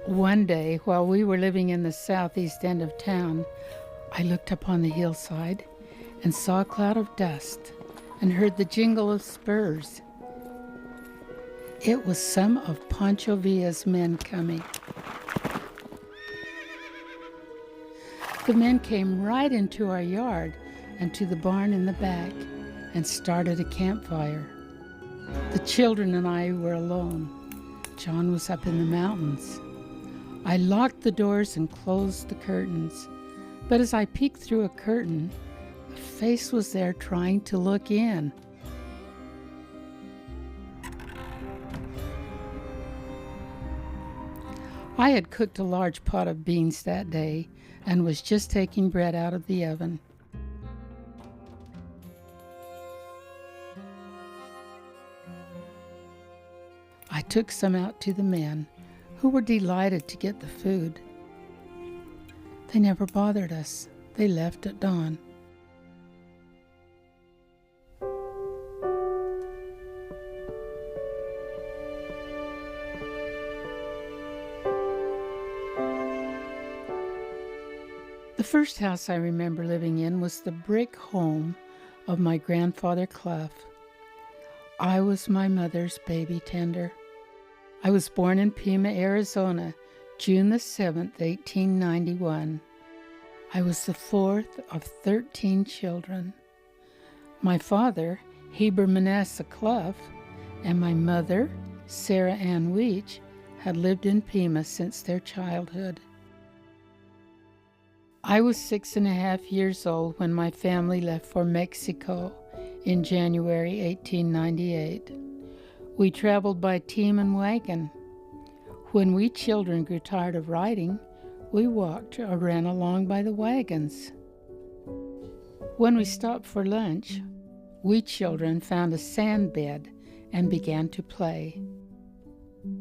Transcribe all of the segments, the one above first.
One day, while we were living in the southeast end of town, I looked up on the hillside and saw a cloud of dust and heard the jingle of spurs. It was some of Pancho Villa's men coming. The men came right into our yard and to the barn in the back and started a campfire. The children and I were alone. John was up in the mountains. I locked the doors and closed the curtains, but as I peeked through a curtain, a face was there trying to look in. I had cooked a large pot of beans that day and was just taking bread out of the oven. I took some out to the men, who were delighted to get the food. They never bothered us. They left at dawn. The first house I remember living in was the brick home of my grandfather Cluff. I was my mother's baby tender. I was born in Pima, Arizona, June the 7th, 1891. I was the fourth of 13 children. My father, Heber Manasseh Cluff, and my mother, Sarah Ann Weech, had lived in Pima since their childhood. I was 6.5 years old when my family left for Mexico in January 1898. We traveled by team and wagon. When we children grew tired of riding, we walked or ran along by the wagons. When we stopped for lunch, we children found a sand bed and began to play.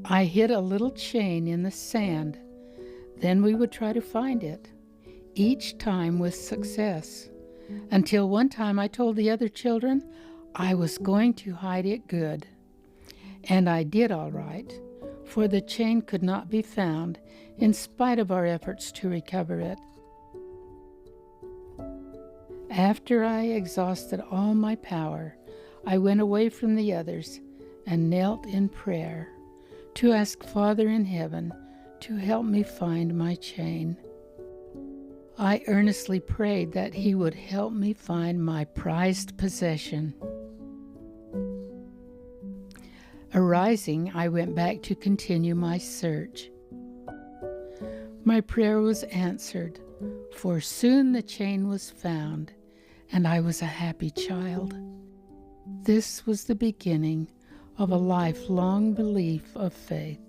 I hid a little chain in the sand. Then we would try to find it, each time with success, until one time I told the other children I was going to hide it good. And I did all right, for the chain could not be found in spite of our efforts to recover it. After I exhausted all my power, I went away from the others and knelt in prayer to ask Father in heaven to help me find my chain. I earnestly prayed that he would help me find my prized possession. Arising, I went back to continue my search. My prayer was answered, for soon the chain was found, and I was a happy child. This was the beginning of a lifelong belief of faith,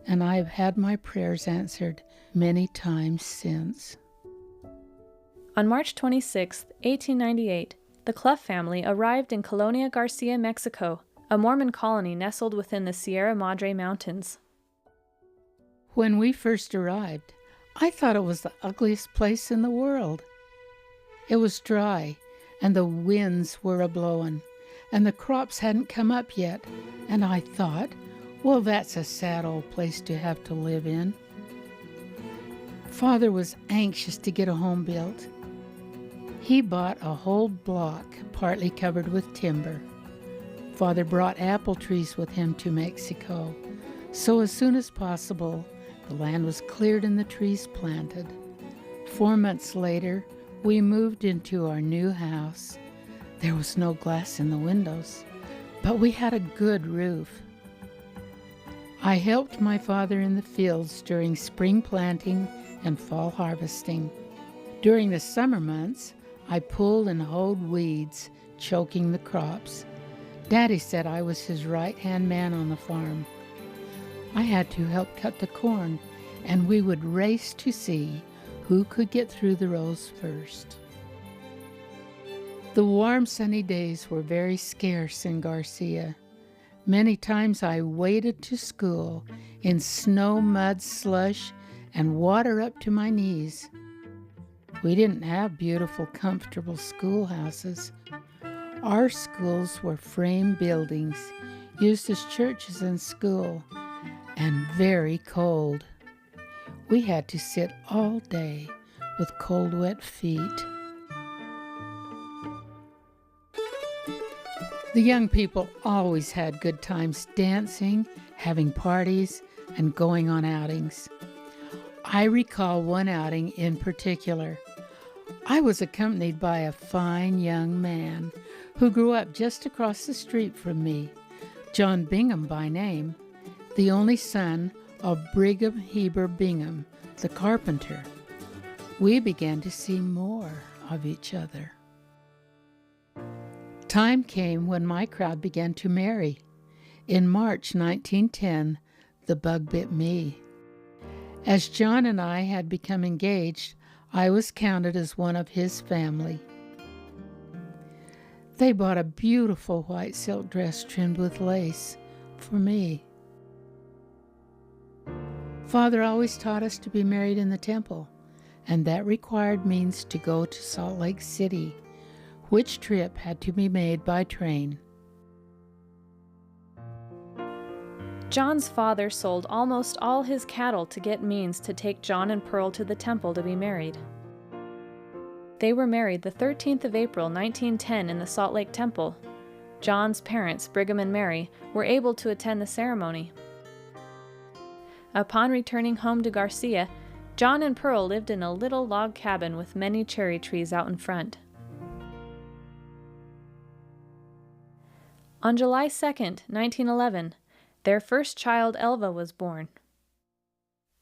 and I have had my prayers answered many times since. On March 26, 1898, the Cluff family arrived in Colonia Garcia, Mexico, a Mormon colony nestled within the Sierra Madre Mountains. When we first arrived, I thought it was the ugliest place in the world. It was dry, and the winds were a-blowin', and the crops hadn't come up yet, and I thought, well, that's a sad old place to have to live in. Father was anxious to get a home built. He bought a whole block, partly covered with timber. Father brought apple trees with him to Mexico, so as soon as possible, the land was cleared and the trees planted. 4 months later, we moved into our new house. There was no glass in the windows, but we had a good roof. I helped my father in the fields during spring planting and fall harvesting. During the summer months, I pulled and hoed weeds, choking the crops. Daddy said I was his right-hand man on the farm. I had to help cut the corn, and we would race to see who could get through the rows first. The warm, sunny days were very scarce in Garcia. Many times I waded to school in snow, mud, slush, and water up to my knees. We didn't have beautiful, comfortable schoolhouses. Our schools were frame buildings used as churches and school, and very cold. We had to sit all day with cold, wet feet. The young people always had good times dancing, having parties, and going on outings. I recall one outing in particular. I was accompanied by a fine young man who grew up just across the street from me, John Bingham by name, the only son of Brigham Heber Bingham, the carpenter. We began to see more of each other. Time came when my crowd began to marry. In March 1910, the bug bit me. As John and I had become engaged, I was counted as one of his family. They bought a beautiful white silk dress trimmed with lace for me. Father always taught us to be married in the temple, and that required means to go to Salt Lake City, which trip had to be made by train. John's father sold almost all his cattle to get means to take John and Pearl to the temple to be married. They were married the 13th of April, 1910 in the Salt Lake Temple. John's parents, Brigham and Mary, were able to attend the ceremony. Upon returning home to Garcia, John and Pearl lived in a little log cabin with many cherry trees out in front. On July 2nd, 1911, their first child, Elva, was born.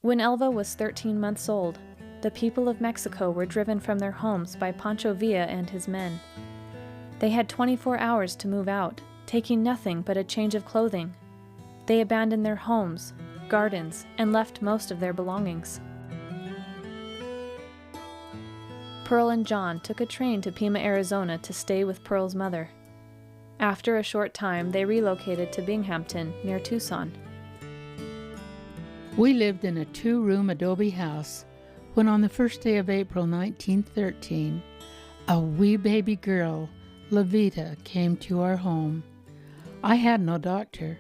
When Elva was 13 months old, the people of Mexico were driven from their homes by Pancho Villa and his men. They had 24 hours to move out, taking nothing but a change of clothing. They abandoned their homes, gardens, and left most of their belongings. Pearl and John took a train to Pima, Arizona to stay with Pearl's mother. After a short time, they relocated to Binghamton, near Tucson. We lived in a 2-room adobe house when on the first day of April 1913, a wee baby girl, Levita, came to our home. I had no doctor.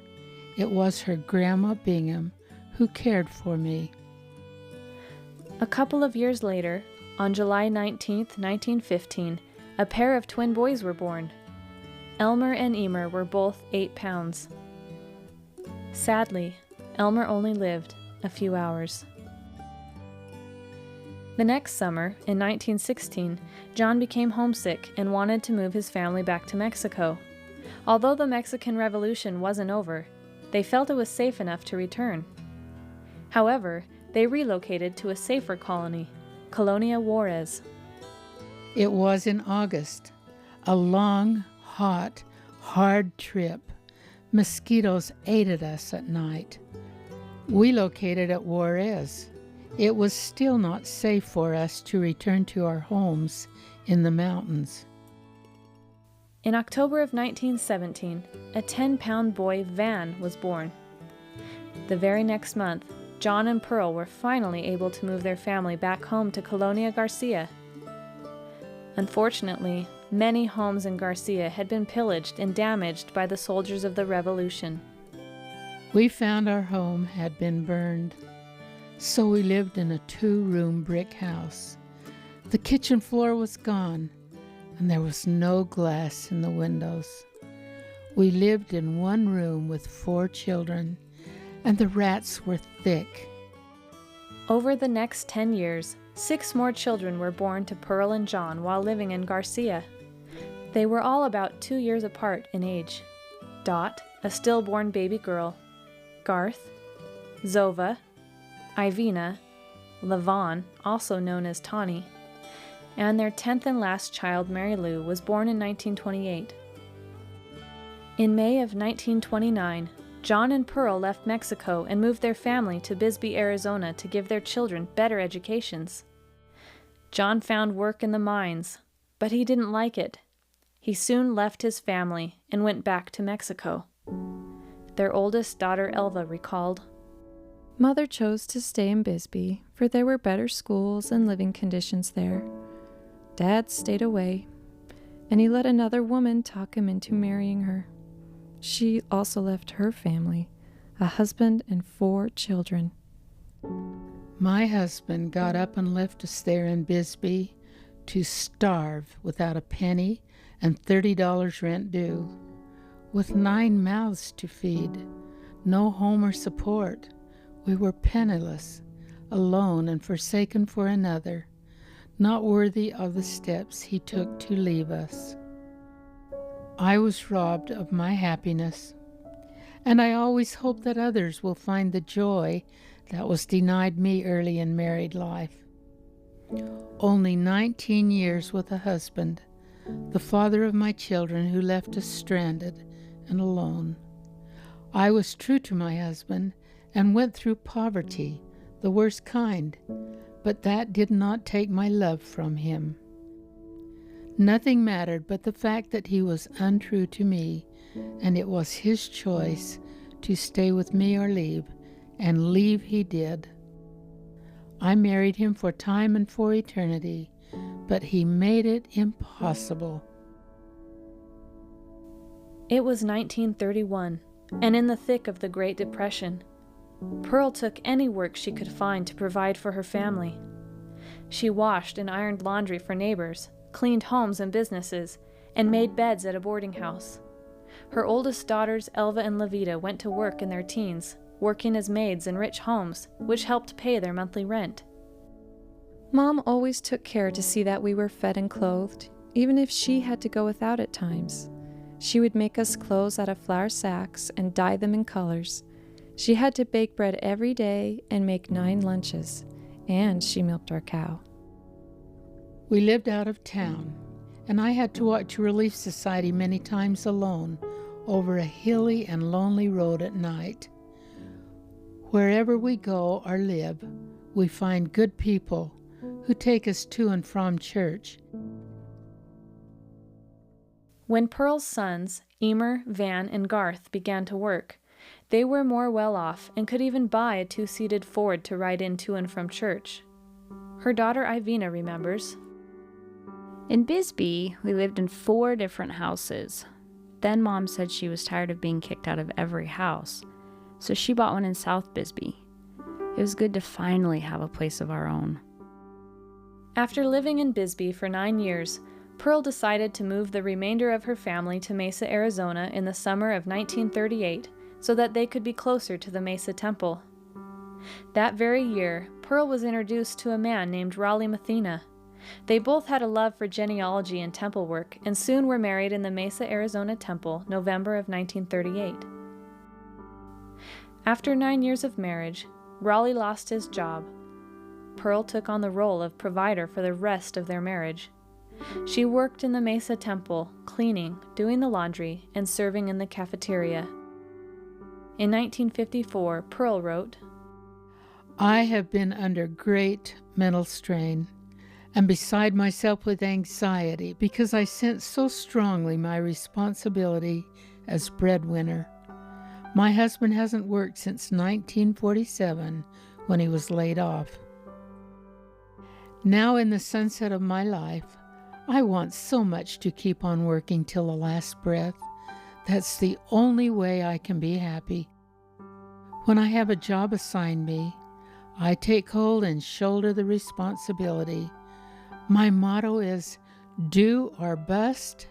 It was her Grandma Bingham who cared for me. A couple of years later, on July 19, 1915, a pair of twin boys were born. Elmer and Emer were both 8 pounds. Sadly, Elmer only lived a few hours. The next summer, in 1916, John became homesick and wanted to move his family back to Mexico. Although the Mexican Revolution wasn't over, they felt it was safe enough to return. However, they relocated to a safer colony, Colonia Juarez. It was in August, a long, hot, hard trip. Mosquitoes ate at us at night. We located at Juarez. It was still not safe for us to return to our homes in the mountains. In October of 1917, a 10-pound boy, Van, was born. The very next month, John and Pearl were finally able to move their family back home to Colonia Garcia. Unfortunately, many homes in Garcia had been pillaged and damaged by the soldiers of the Revolution. We found our home had been burned, so we lived in a 2-room brick house. The kitchen floor was gone, and there was no glass in the windows. We lived in one room with 4 children, and the rats were thick. Over the next 10 years, 6 more children were born to Pearl and John while living in Garcia. They were all about 2 years apart in age. Dot, a stillborn baby girl, Garth, Zova, Ivina, Lavon, also known as Tawny, and their 10th and last child, Mary Lou, was born in 1928. In May of 1929, John and Pearl left Mexico and moved their family to Bisbee, Arizona to give their children better educations. John found work in the mines, but he didn't like it. He soon left his family and went back to Mexico. Their oldest daughter, Elva, recalled, Mother chose to stay in Bisbee, for there were better schools and living conditions there. Dad stayed away, and he let another woman talk him into marrying her. She also left her family, a husband and 4 children. My husband got up and left us there in Bisbee to starve without a penny and $30 rent due, with 9 mouths to feed, no home or support. We were penniless, alone and forsaken for another, not worthy of the steps he took to leave us. I was robbed of my happiness, and I always hope that others will find the joy that was denied me early in married life. Only 19 years with a husband, the father of my children who left us stranded and alone. I was true to my husband and went through poverty, the worst kind, but that did not take my love from him. Nothing mattered but the fact that he was untrue to me, and it was his choice to stay with me or leave, and leave he did. I married him for time and for eternity, but he made it impossible. It was 1931, and in the thick of the Great Depression. Pearl took any work she could find to provide for her family. She washed and ironed laundry for neighbors, cleaned homes and businesses, and made beds at a boarding house. Her oldest daughters, Elva and Levita, went to work in their teens, working as maids in rich homes, which helped pay their monthly rent. Mom always took care to see that we were fed and clothed, even if she had to go without at times. She would make us clothes out of flour sacks and dye them in colors. She had to bake bread every day and make 9 lunches, and she milked our cow. We lived out of town, and I had to walk to Relief Society many times alone over a hilly and lonely road at night. Wherever we go or live, we find good people who take us to and from church. When Pearl's sons, Emer, Van, and Garth, began to work, they were more well off and could even buy a 2-seated Ford to ride in to and from church. Her daughter Ivina remembers, "In Bisbee, we lived in 4 different houses. Then Mom said she was tired of being kicked out of every house, so she bought one in South Bisbee. It was good to finally have a place of our own." After living in Bisbee for 9 years, Pearl decided to move the remainder of her family to Mesa, Arizona in the summer of 1938 so that they could be closer to the Mesa Temple. That very year, Pearl was introduced to a man named Raleigh Mathena. They both had a love for genealogy and temple work and soon were married in the Mesa, Arizona Temple, November of 1938. After 9 years of marriage, Raleigh lost his job. Pearl took on the role of provider for the rest of their marriage. She worked in the Mesa Temple, cleaning, doing the laundry, and serving in the cafeteria. In 1954, Pearl wrote, I have been under great mental strain and beside myself with anxiety because I sense so strongly my responsibility as breadwinner. My husband hasn't worked since 1947 when he was laid off. Now in the sunset of my life, I want so much to keep on working till the last breath. That's the only way I can be happy. When I have a job assigned me, I take hold and shoulder the responsibility. My motto is, do or bust,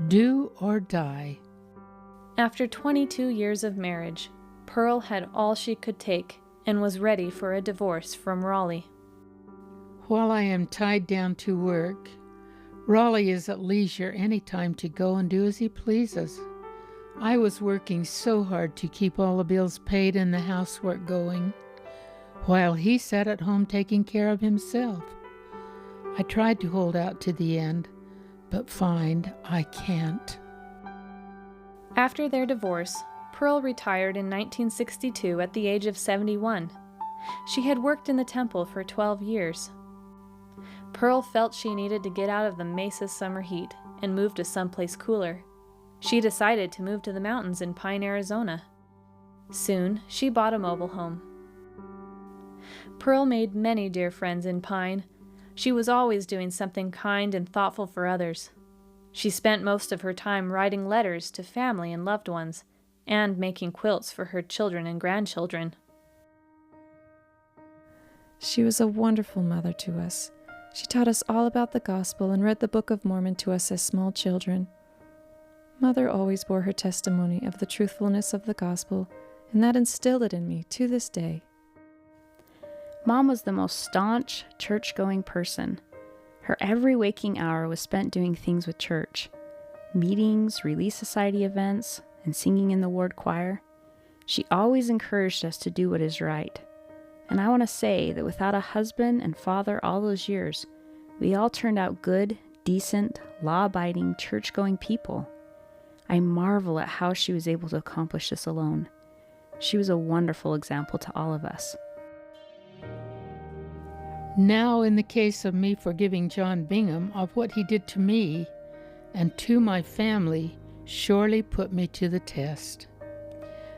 do or die. After 22 years of marriage, Pearl had all she could take and was ready for a divorce from Raleigh. While I am tied down to work, Raleigh is at leisure any time to go and do as he pleases. I was working so hard to keep all the bills paid and the housework going, while he sat at home taking care of himself. I tried to hold out to the end, but find I can't. After their divorce, Pearl retired in 1962 at the age of 71. She had worked in the temple for 12 years. Pearl felt she needed to get out of the Mesa summer heat and move to someplace cooler. She decided to move to the mountains in Pine, Arizona. Soon, she bought a mobile home. Pearl made many dear friends in Pine. She was always doing something kind and thoughtful for others. She spent most of her time writing letters to family and loved ones, and making quilts for her children and grandchildren. She was a wonderful mother to us. She taught us all about the gospel and read the Book of Mormon to us as small children. Mother always bore her testimony of the truthfulness of the gospel, and that instilled it in me to this day. Mom was the most staunch, church-going person. Her every waking hour was spent doing things with church. Meetings, Relief Society events, and singing in the ward choir. She always encouraged us to do what is right. And I want to say that without a husband and father all those years, we all turned out good, decent, law-abiding, church-going people. I marvel at how she was able to accomplish this alone. She was a wonderful example to all of us. Now, in the case of me forgiving John Bingham of what he did to me and to my family, surely put me to the test.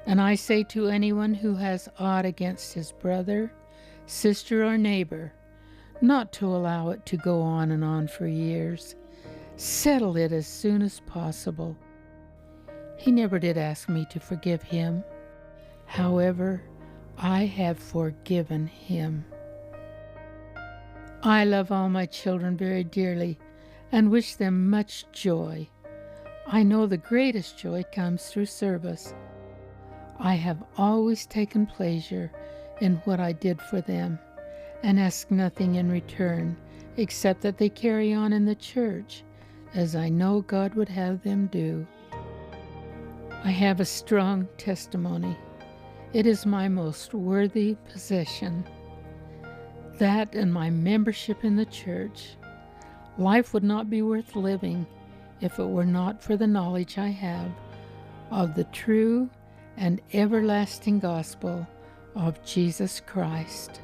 And I say to anyone who has aught against his brother, sister, or neighbor, not to allow it to go on and on for years. Settle it as soon as possible. He never did ask me to forgive him. However, I have forgiven him. I love all my children very dearly and wish them much joy. I know the greatest joy comes through service. I have always taken pleasure in what I did for them and ask nothing in return except that they carry on in the church as I know God would have them do. I have a strong testimony. It is my most worthy possession. That and my membership in the church. Life would not be worth living if it were not for the knowledge I have of the true and everlasting gospel of Jesus Christ.